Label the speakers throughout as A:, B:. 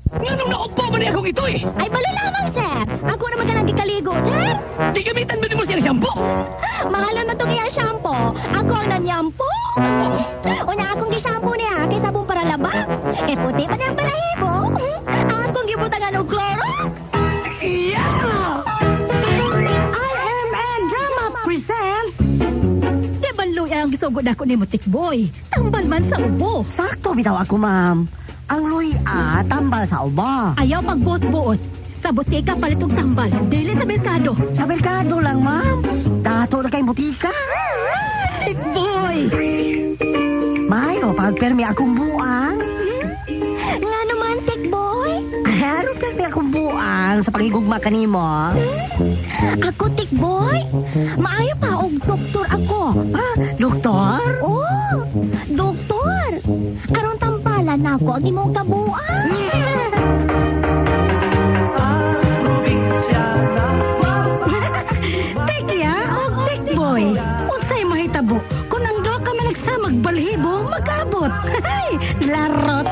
A: Nganong naupo ba niya akong ito'y?
B: Ay, balo lamang, sir. Ako naman ka nang gikaligo, sir.
A: Di gamitan ba ni mo siyang shampoo?
B: Mahal naman itong iya shampoo. Ako ang nanyampo. Una akong gishampoo niya kay sabong para labang. E puti pa niyang balahibo. Akong gibutangan og Clorox.
A: Yeah!
C: RMN Drama presents Di baloy ang gisugod ako ni Mutikboy. Tambal man sa ubo.
D: Sakto bitaw ako, ma'am. Ang luya tambal sa uba.
C: Ayaw pagbuot-buot. Sa butika palitong tambal. Dili sa merkado.
D: Sa merkado lang, ma'am. Dato na kayong butika.
C: Tikboy!
D: Mayo, pagpermi akong buang.
B: Nga naman, sick boy.
D: Ano permi akong buang sa pagigugma kanimo?
B: Ako, tick boy. Maayo pa og doktor ako.
D: Ah, doktor?
B: Oh, doktor. Aron tampalan ako ang imong kabuan.
C: Tikya o Tikboy. Unsay mahitabo. Kung ang do ka man nagsamag balhibo, magabot. Larot.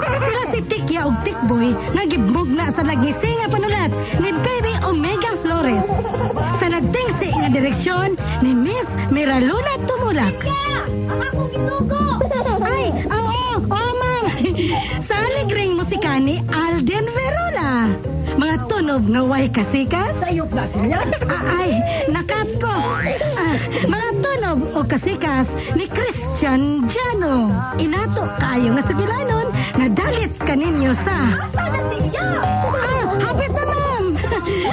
C: Sila si Tikya o Tikboy nagibog na sa nagising nga panulat ni Baby Omega Flores. Sa nagtingsi nga direksyon ni Miss Miraluna Tumulak.
B: Ang akong gisugo.
C: Ay, oo, ma'am. Sa aligring musika ni Alden Verona. Mga tunog nga way kasikas.
D: Sayop na siya.
C: Ay, nakat ko. Mga tunog o kasikas ni Christian Jano. Inato kayo nga sa Gilanon na dalit kaninyo sa...
B: Asa na siya?
C: Hapit na, ma'am.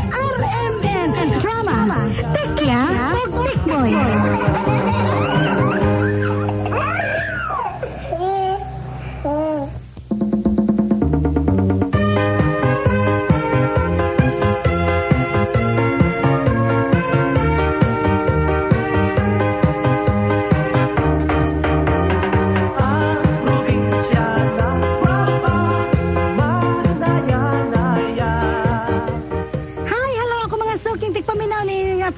C: RMN Drama. Tekya o Tikboy.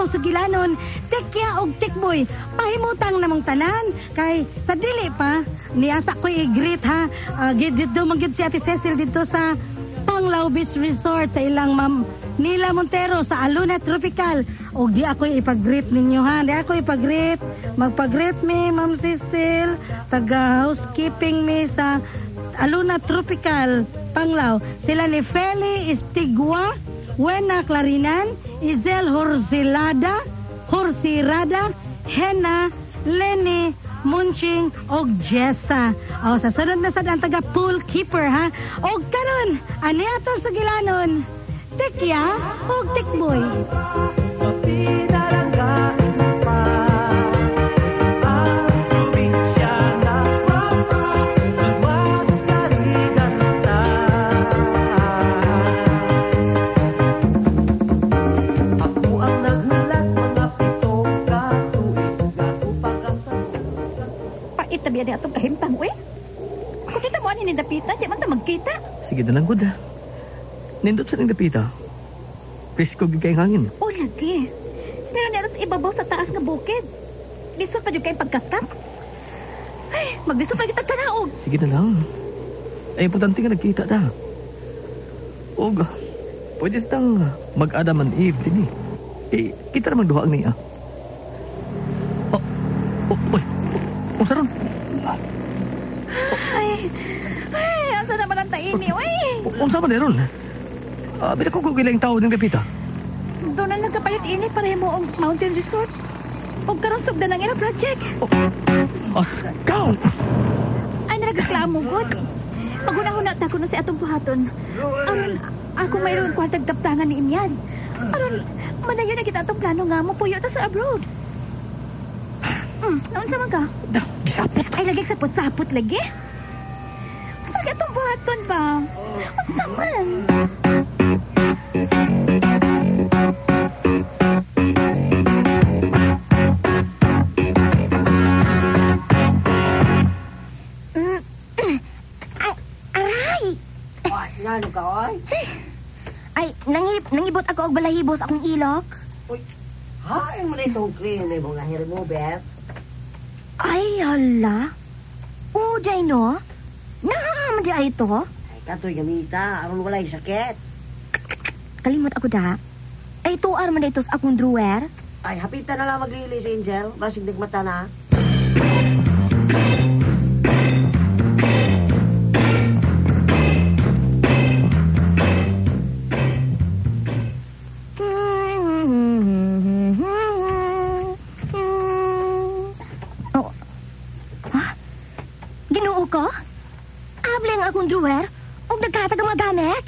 C: Sa Gilanon, Tekya og Tikboy, pahimutang namong tanan kay sa dili pa niasa ko i-greet ha. Dito manggid si Ate Cecil dito sa Panglao Beach Resort sa ilang Ma'am Nila Montero sa Aluna Tropical. Og di ako ipag-greet ninyo ha. Di ako ipag-greet. Magpag-greet mi Ma'am Cecil, taga housekeeping mi sa Aluna Tropical Panglao. Sila ni Feli Istigua, Wena Clarinan, Izel Horsirada, Hena, Lenny, Munching, og Jessa. O, sa sunod na sad ang taga pool keeper, ha? O, kanon, ani ato sa Gilanon, Tekya og Tikboy. Tabi ada atong kahimtang, we. Kung kita mo ani ni Dapita, di man ta magkita.
A: Sige na lang, good ha. Nindot sa ning dapita. Presko gigay hangin.
C: O, lagi. Pero naros ibabaw sa taas nga bukid. Lisod pa yung kayong pagkatap. Ay, maglisod pa kita tanaog.
A: Sige na lang. Ay, importante nga nagkita na. Og, pwede sitang mag-Adam and Eve din eh. Eh, kita naman duha ang niya. Oh, sarang.
C: Ay, asa naman ang taini, wey.
A: Unsa man meron? Bila ko gugilang tao ng dapita.
C: Doon na nagkapayot ini para mo ang mountain resort. O karusog na ng ilang project.
A: Askaw!
C: Ay, nagreklamo, God. Paguna-huna ta ko na si atong buhaton. Ako mayroon kwartag kaptangan ni Imyan. Aron, manayon na kita atong plano nga mo puyo ta sa abroad. Naon sa mga?
A: Gisapot.
C: Ay, lagi sapot-sapot lagi. Sakit itong buhaton ba? Masa man?
B: Aray!
D: Nano ka, oy?
B: Ay, nangibot ako og balahibos akong ilok.
D: Uy, hain mo na itong cream na mga hair remover.
B: Ay, hala. Uday, no? Naman di ay ito?
D: Ay, Katoy gamita, aron walay sakit.
B: Kalimot ako da. Ay, tuar man dito sa akong drawer.
D: Ay, hapitan na lang mag-release, Angel. Basig nagmata na.
B: Oh. Ha? Ginoo ko? Able ang akong drawer? Huwag nagkatag ang mga gamit?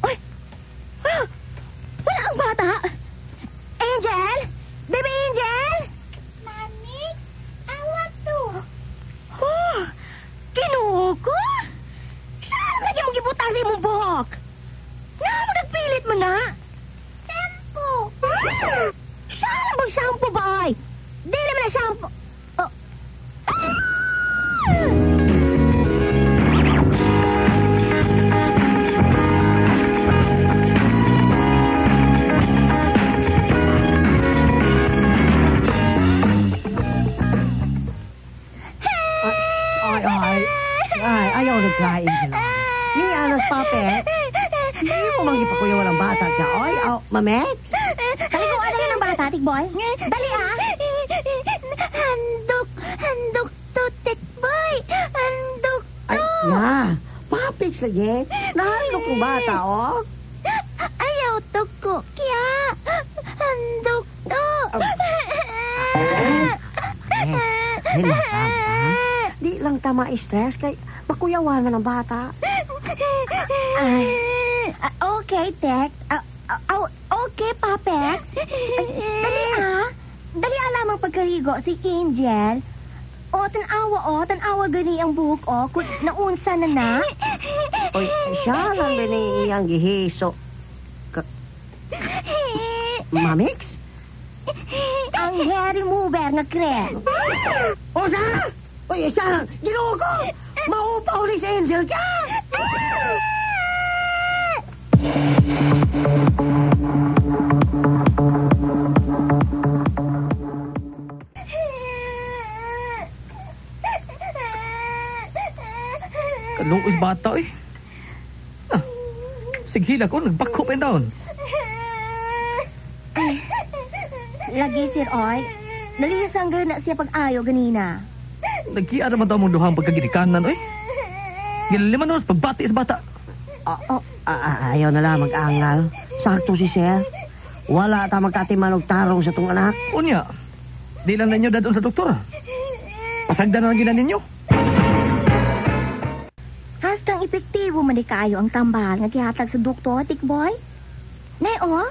B: Uy! Wala ang bata! Angel! Baby Angel! Mami, awat to. Oh, ginoo ko? Saan lagi mong gibutang sa imong buhok? Nga mo nagpilit mo na? Shampoo! Saan ang mag-shampoo ba ay? Di naman na shampoo. Oh.
D: Ay, ayaw nag-cry, Angel. Ni anas papet. Di mo mang gipakuyawan ang bata siya. Oy, Mamex.
B: Talikuan na yun ang bata, Tikboy. Dali ah! Handok to, Tikboy. Handok
D: Ay, ya. Papix lagi. Nahalok ng bata, oh.
B: Ayaw to ko. Kya, handok to.
D: Mamex, relax ha. Di lang tama stress kay makuyawan man ang bata.
B: Okay, Tek. Okay, Papex. Dali lamang pagkarigo si Angel. Tanawa gani ang buhok, kung naunsa na.
D: Oy, siya lang din iyang gihiso. Mamex?
B: Ang hair remover nga krem.
D: O sa? Oy, siya lang. Ginoo ko! Maupaw ni si Angel ka!
A: Kalungos bata eh. Sighila ko, nagbako pa down.
B: Lagi, Sir Oy. Nalisang na siya pag-ayo ganina.
A: Nagkiara man daw mong duhang pagkagirikanan eh. Gilaliman naman sa pagbati sa bata.
D: Ayaw na lang mag-angal. Sakto si Sir. Wala ta magkatiman og tarong sa tong anak.
A: Unya, di lang ninyo dadon sa doktora. Pasagdan na lang ginan ninyo.
B: Hastang epektibo man di kaayo ang tambal nga gihatag sa doktor, Tikboy. Neo,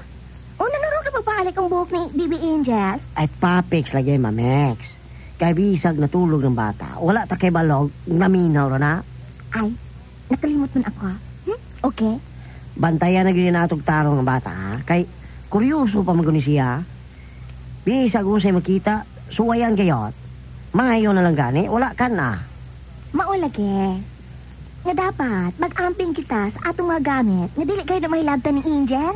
B: nanarog na pagpaalik ang buhok ni Baby Angel.
D: Ay, Papix lagi, Mamex. Kay bisag natulog ng bata. Wala ta kay balog, naminaw ra na.
B: Ay, nakalimot man ako. Okay.
D: Bantayan na gini natog tarong ng bata, ha? Kay kuryoso pa maguni siya. Bisag usay makita, suwayan kayot. Mayo na lang gani, wala ka na.
B: Maulage. Nga dapat, mag-amping kita sa atong mga gamit nga dili kayo na mahilabtan ni Angel.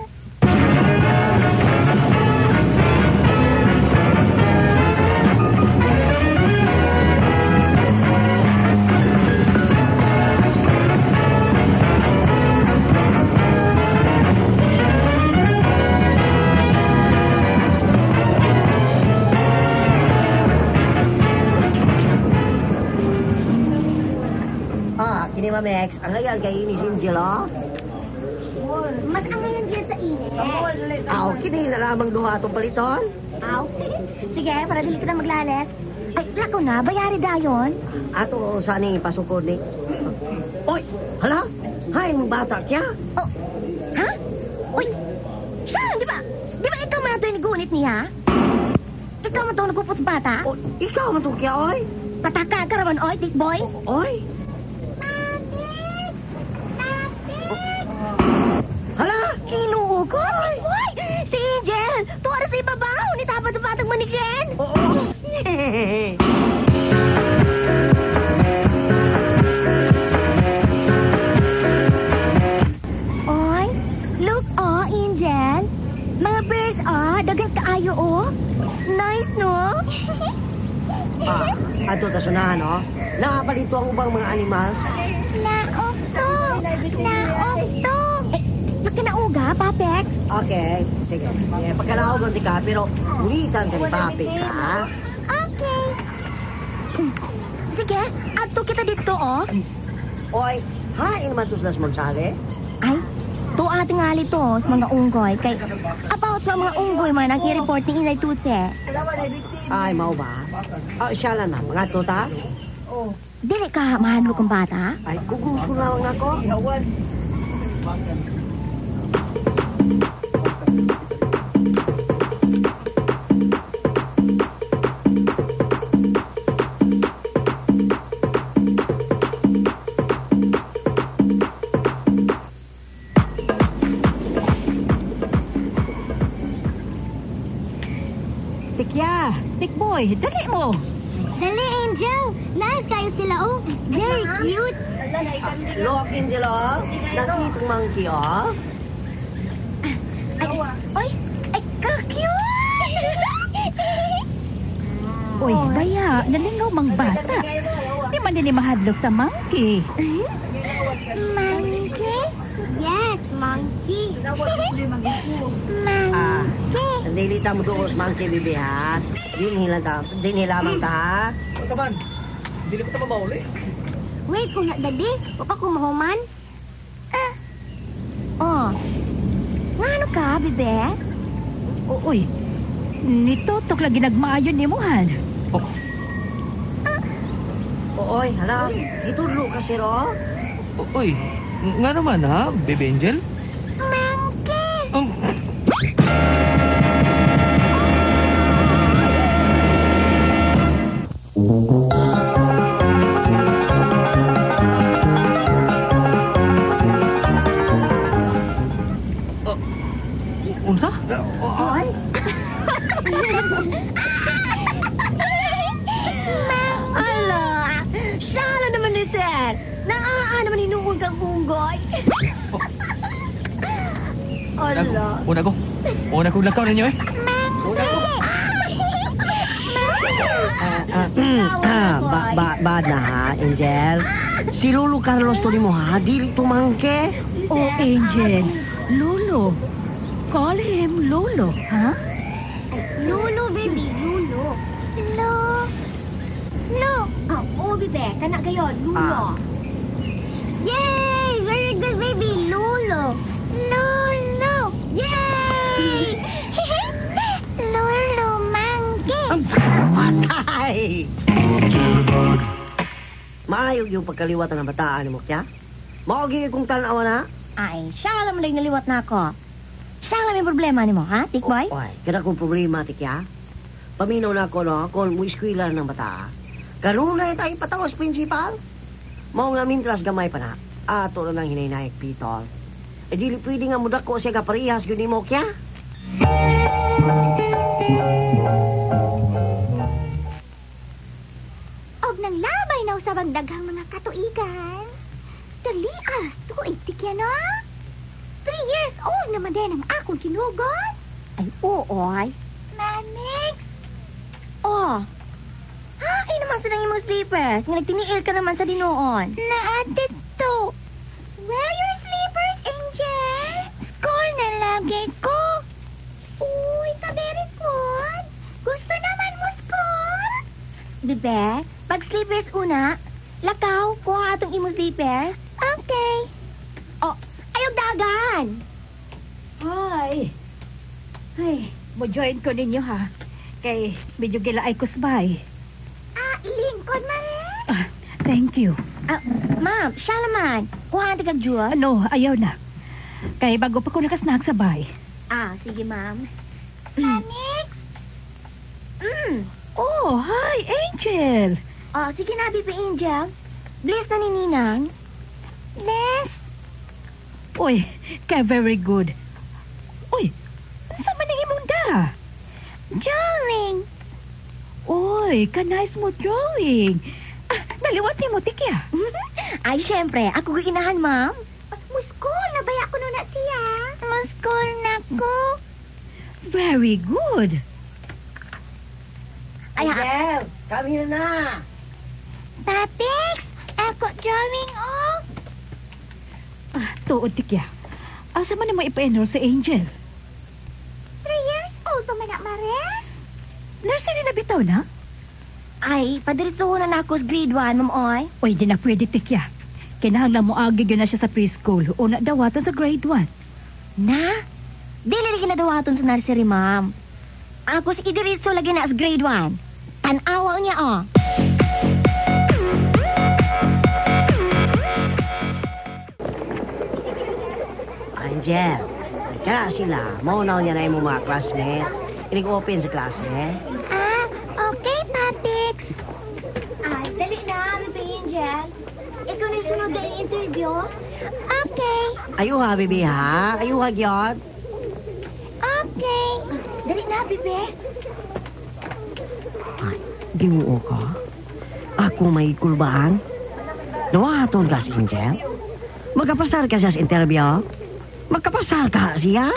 D: Kini Mamex, ang ngayon kay ini si Angel, oh.
B: Mas ang ngayon dyan sa init.
D: Kini na lamang duha atong paliton.
B: Aw. Sige, para dili kita maglales. Ay, lako na, bayari dayon.
D: Ato sani pasukod ni. Oy, hala. Hay mong bata kya.
B: Oh. Ha? Uy. Siya, di ba ikaw man ito yung gunit niya? Ikaw man ito nagpupot sa bata?
D: Oh, ikaw man to kya, oy.
B: Pataka ka raman, oy, Tikboy.
D: Oy. Hala!
B: Kinuo ko? Tikboy! Si Angel! Tuwara sa ibabaw! Nitapat sa batang manikin!
D: Oo!
B: Oy, look, Angel. Mga birds, dagang kaayo, Nice, no?
D: Ato ta sunahan, oh. Nakapalito ang ubang mga animals.
B: Laok to! Naog. Nakinauga, Papex?
D: Okay, sige. Pagkalaog ang tika, pero ulitan ka ni Papix, ha?
B: Okay. Sige, adto kita dito, oh.
D: Oy, hain man tos las magsali?
B: Ay, tuwa tingali to sa mga unggoy. Kay, about sa mga unggoy man, ang i-report ni Inay Tutse.
D: Ay, mau ba? Siya lang na, mga tuta?
B: Dili ka, mahal kong bata?
D: Ay, kugusto lang ako.
C: Tikya, tikboy, dali mo.
B: Dali, Angel. Nice kayo sila, oh. Very cute.
D: Look, Angelo, nakitang monkey, oh.
B: Ay, ka-cute.
C: Uy, baya, nalingaw mang bata. Di man din mahadlok sa monkey.
B: Monkey? Yes, monkey.
D: Sandali ta mo doon sa monkey, bibi, ha? Din hilamang ta, ha?
A: Kaman, hindi ko ito mabauli.
B: Wait, kung dali, pa ko mahuman. Oh. Ngano ka, bebe?
C: Uy, nitotok lagi nagmaayon ni Muhan.
D: Oy, hala, itudlo ka, siro?
A: Uy, nga naman ha, Baby Angel?
B: Monkey!
A: Unsa?
B: Oy! Ala! Sala naman ni Sir! Naaa naman hinuhol kang unggoy! Ala!
A: Una ko lakaw ninyo eh.
D: Bad na, ha, Angel? Si Lolo Carlos to mo, ha? Dili to monkey?
C: Oh, Angel, Lolo. Call him Lolo, ha?
B: Lolo, baby, Lolo. Oh, bebe, kanak kayo, Lolo. Yay! Very good, baby, Lolo. Yay! Lolo, monkey.
D: Patay! Maayog yung pagkaliwatan ng bataan mo, kya? Mauging kung tanawa na?
B: Ay, siya lang naliwat na ako. Siya lang may problema ni mo, ha, Tikboy?
D: Oy, kada kong problema, tikya. Paminaw na ako, no, kung mo iskwilan ng bata. Karoon na tayo patawas, principal. Mao nga mintras gamay pa na. Ato na nang hinay-naik, pitol. E di pwede nga mudak ko siya kaparihas yun ni mo, kya?
B: Og nang labay na usabang daghang mga katuigan. Dali aras tuig, tikya na. 3 years old naman din ang akong kinugon. Ay, oo, ay. Mamix? Oh. Ha? Ay naman sa nang imong sleepers. Nga nagtiniil ka naman sa dinoon. Naatit to. Wear your sleepers, Angel. School na lagi ko. Uy, ka-very good. Gusto naman mo school? Bebe, pag sleepers una, lakaw, kuha atong imong sleepers. Okay. Oh, ayog dagan.
C: Ay, mo-join ko ninyo, ha? Kay medyo gilaay ko sabay.
B: Lingkod man eh.
C: Thank you.
B: Ma'am, siya naman. Kuha natin kag-juice.
C: Ano, ayaw na. Kay bago pa ko nakasnack sabay.
B: Sige, ma'am. Mamix?
C: Oh, hi, Angel.
B: Sige na, Bibi Angel. Bless na ni Ninang. Bless.
C: Uy, kay very good. Uy, sa maning imong da?
B: Drawing.
C: Uy, ka-nice mo drawing. Naliwat ni mo, tikya.
B: Ay, syempre. Ako ginahan, ma'am. Muskol, nabaya ko na siya. Muskol na ko.
C: Very good.
D: Angel, kami na.
B: Papix, ako drawing, oh.
E: Tuod, tikya. Asa man na mo ipa-enroll sa Angel?
B: 3 years old pa man na, Mare?
E: Nursery na bitaw na?
B: Ay, padirisuho na ako sa grade 1, Ma'am Oy.
E: Oy, di na pwede, tikya. Kinahanglan mo agig yun na siya sa preschool o nadawatan sa grade 1.
B: Na? Dili lagi na dawaton sa nursery, ma'am. Ako si idiriso lagi na sa grade 1. Tanawa niya, oh.
D: Angel, kaya sila. Maunaw niya na yung mga classmates. Inig-open sa klase.
B: Ah, okay, Tatix. Ay, dali na, Bibi Angel. Ikaw na sunod na yung interview? Okay.
D: Ayuha, bibi, ha? Ayuha, gyot.
B: Okay. Dali na, Bibi.
D: Ay, ginuo ka? Ako may kulbaan? Nawaton ka si Angel? Magkapasar ka siya sa interview? Magkapasar ka siya?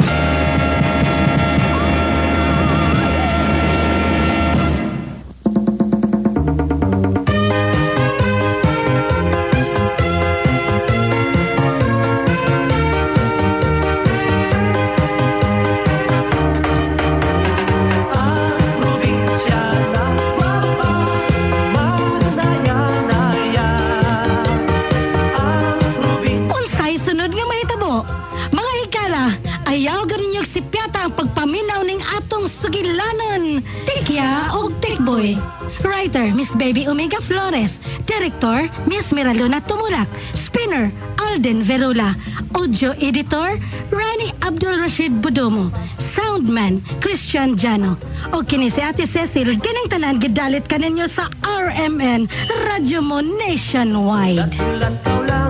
C: Unsay sunod nga mahitabo? Mga higala, ayaw ganin yung sipyata ang pagpaminaw ning atong sugilanon. Tikya o Tikboy. Writer, Miss Baby Omega Flores. Director, Miss Miraluna Tumurak. Spinner, Alden Verula. Audio Editor, Rani Abdul Rashid Budomo. Soundman, Christian Jano. O kini si Ate Cecil, kining tanan gidalit kaninyo sa RMN, Radyo Mo Nationwide.
A: Ulat-ulat